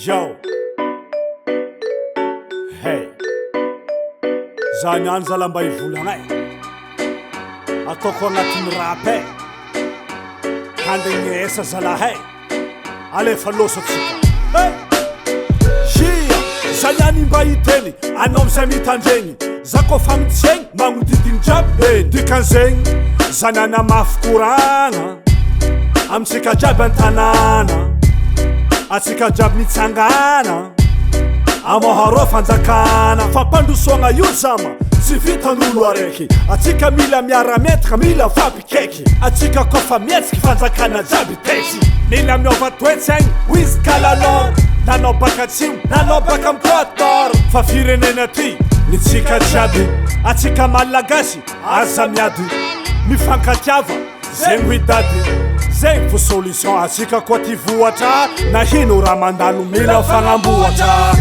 Yo. Hey. Zany any zala mba ivolagnay. Ataoko agnatin'ny rap e. Handagniesa zalahay. Alefa losatsika. Hey. Jia. Zany any mba hiteny. Anao amizay mitandregny. Za kofa mitsegny magnodidigny jiaby. Dikan'zegny. Zany ana mafy koragna. Amitsika jiaby an-tanàna. Atsika jiaby mitsangana. Amaharo fanjakana. Fampandrosoagna io zama tsy vitan'olo araiky. Atsika mila miara-metaka, mila fampikaiky. Atsika kofa mihetsiky fanjakana jiaby teky. Mila miova toetsy agny ho izy kalalôro. Nanao baka atsimo, nanao baka am-poatôro. Fa firenena ty nitsika jiaby. Atsika malagasy aza miady. Mifankatiava zegny hitady. Zegny fo solution atsika koa ty voatra. Nahino raha mandalo mila fagnamboatra.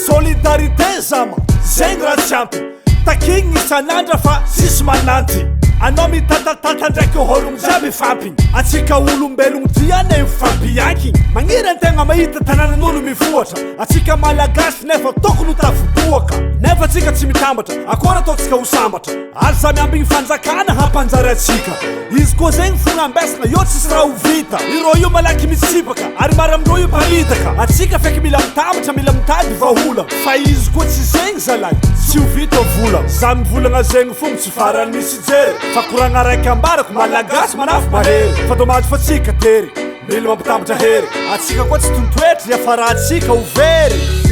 Solidarité zama, zegny raha tsy ampy. Takigny isan'andra fa sisy mananty. Anao mitatatata ndraiky hôlogno jiaby fampiny. Atsika olombelogno diane mifampianky. Magniry antegna mahita tanànan'olo mivoatra. Atsika malagasy nefa tokony ho tafiboaka. Nefa atsika tsy mitambatra, akory ataotsika ho sambatra. Aza miambigny fanjakana hampanjary atsika. Izy koa zegny fognambesagna io tsisy raha ho vita. Irô io malaky misipaka ary mara amindrô io mpalitaka. Atsika feky mila mitambatra, mila mitady vahola. Fa izy koa tsy zegny zalahy, tsy ho vita vola. Za mivolagna zegny fogna tsy farany misy jery. Fa koragna raiky ambarako malagasy manafy mahery. Fa dommage fa tsika tery, mila mampitambatra hery. Atsika koa tsy tontoetry, iafara atsika ho very.